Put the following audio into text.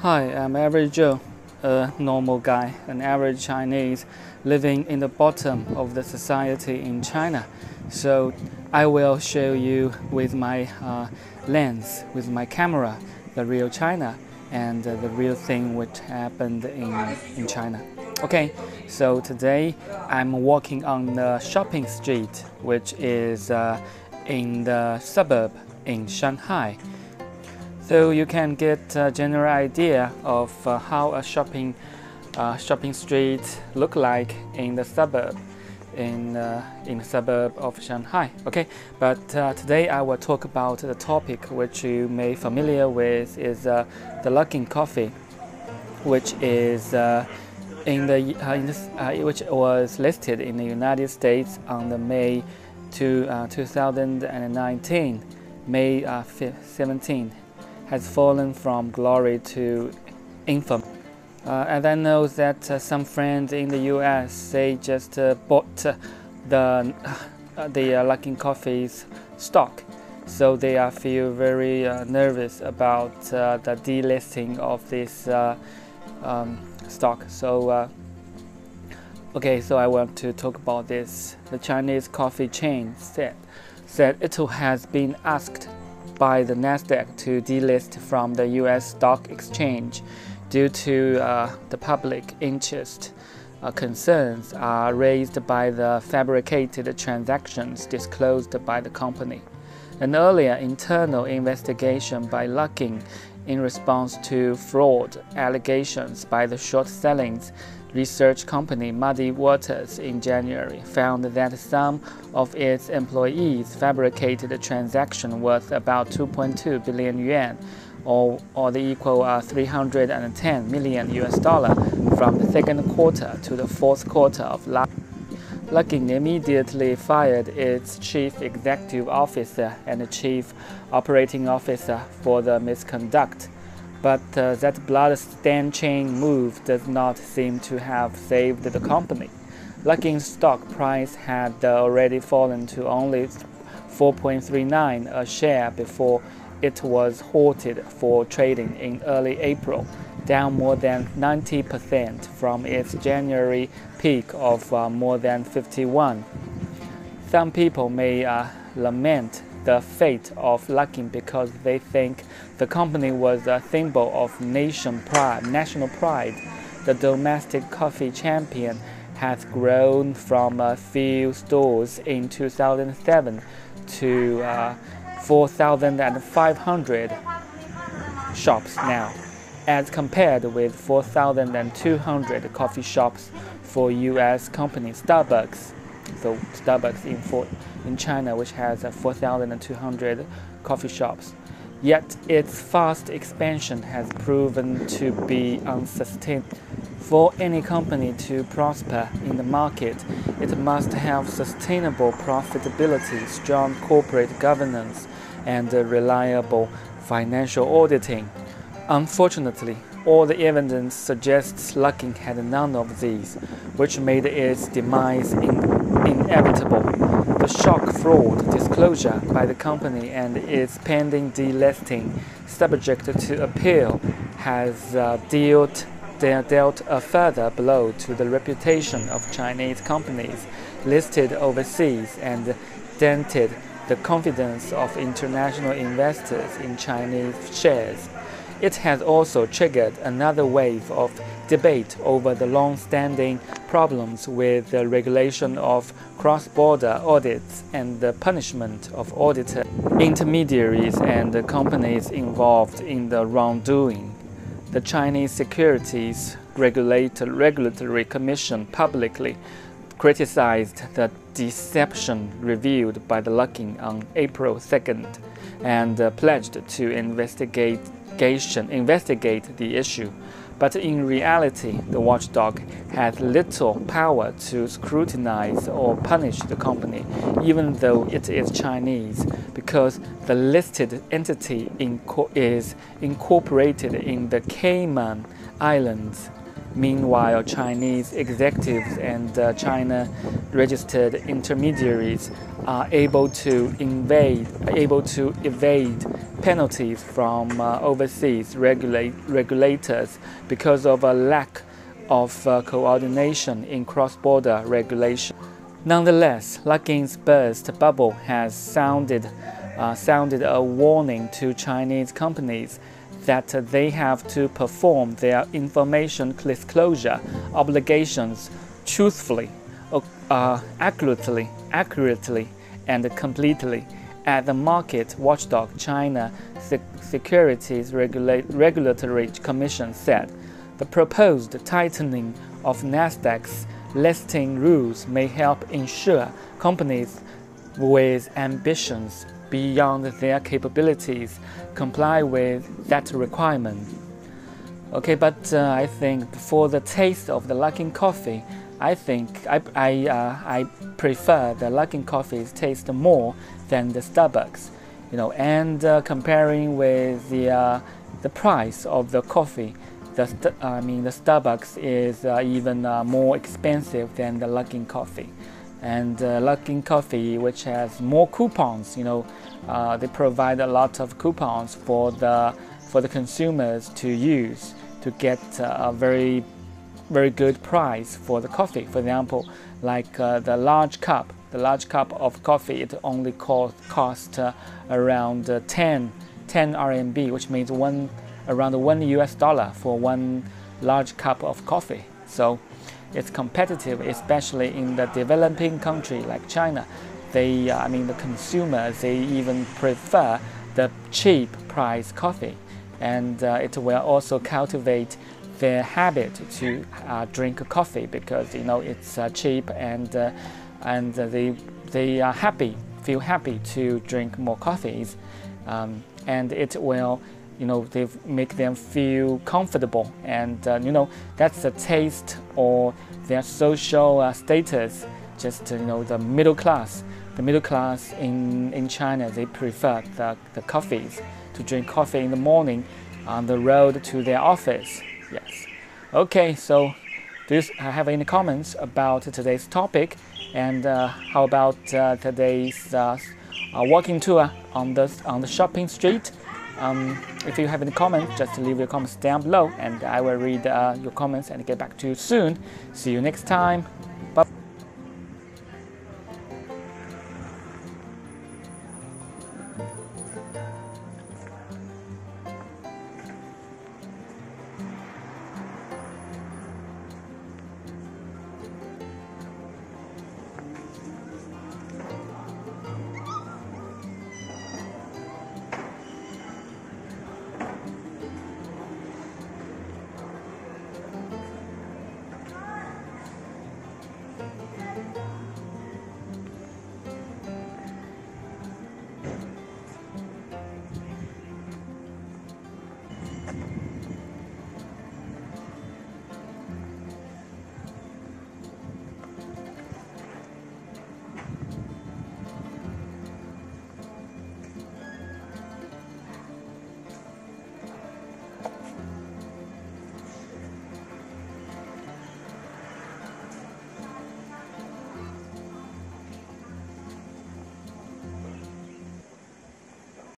Hi, I'm Average Joe, a normal guy, an average Chinese living in the bottom of the society in China. So I will show you with my lens, with my camera, the real China and the real thing which happened in China. Okay, so today I'm walking on the shopping street, which is in the suburb in Shanghai. So you can get a general idea of how a shopping street look like in the suburb, in the suburb of Shanghai. Okay, but today I will talk about the topic which you may familiar with is the Luckin Coffee, which is which was listed in the United States on the May 2019, May 17. Has fallen from glory to infamy. And I know that some friends in the US, they just bought the Luckin Coffee's stock, so they feel very nervous about the delisting of this stock. So okay, so I want to talk about this. The Chinese coffee chain said it has been asked by the Nasdaq to delist from the US stock exchange due to the public interest concerns raised by the fabricated transactions disclosed by the company. An earlier internal investigation by Luckin in response to fraud allegations by the short-selling research company Muddy Waters in January found that some of its employees fabricated a transaction worth about 2.2 billion yuan, or the equal $310 million from the second quarter to the fourth quarter of last year. Luckin immediately fired its chief executive officer and chief operating officer for the misconduct. But that blood-stanching move does not seem to have saved the company. Luckin's stock price had already fallen to only 4.39 a share before it was halted for trading in early April, down more than 90% from its January peak of more than 51. Some people may lament the fate of Luckin because they think the company was a symbol of national pride. The domestic coffee champion has grown from a few stores in 2007 to 4,500 shops now, as compared with 4,200 coffee shops for U.S. company Starbucks. So Starbucks in China, which has 4,200 coffee shops. Yet its fast expansion has proven to be unsustainable. For any company to prosper in the market, it must have sustainable profitability, strong corporate governance, and reliable financial auditing. Unfortunately, all the evidence suggests Luckin had none of these, which made its demise inevitable. The shock fraud disclosure by the company and its pending delisting, subject to appeal, has dealt a further blow to the reputation of Chinese companies listed overseas and dented the confidence of international investors in Chinese shares. It has also triggered another wave of debate over the long-standing problems with the regulation of cross-border audits and the punishment of auditor intermediaries and the companies involved in the wrongdoing. The Chinese Securities Regulatory Commission publicly criticized the deception revealed by the Luckin on April 2nd and pledged to investigate the issue. But in reality, the watchdog has little power to scrutinize or punish the company, even though it is Chinese, because the listed entity is incorporated in the Cayman Islands. Meanwhile, Chinese executives and China-registered intermediaries are able to evade penalties from overseas regulators because of a lack of coordination in cross-border regulation. Nonetheless, Luckin's burst bubble has sounded a warning to Chinese companies that they have to perform their information disclosure obligations truthfully, accurately, and completely. As the market watchdog China Securities Regulatory Commission said, the proposed tightening of Nasdaq's listing rules may help ensure companies with ambitions beyond their capabilities comply with that requirement. Okay, but I think for the taste of the Luckin Coffee, I think I prefer the Luckin Coffee's taste more than the Starbucks, and comparing with the price of the coffee, the Starbucks is even more expensive than the Luckin Coffee. And Luckin Coffee, which has more coupons, they provide a lot of coupons for the consumers to use to get a very good price for the coffee. For example, like the large cup of coffee, it only cost around 10 RMB, which means around $1 for one large cup of coffee. So it's competitive, especially in the developing country like China. The consumers, they even prefer the cheap price coffee, and it will also cultivate their habit to drink coffee because it's cheap, and they are feel happy to drink more coffees, and it will they make them feel comfortable, and that's the taste or their social status. Just the middle class in China, they prefer the coffees, to drink coffee in the morning on the road to their office. Yes. Okay, so do you have any comments about today's topic, and how about today's walking tour on the shopping street? If you have any comments, just leave your comments down below, and I will read your comments and get back to you soon. See you next time.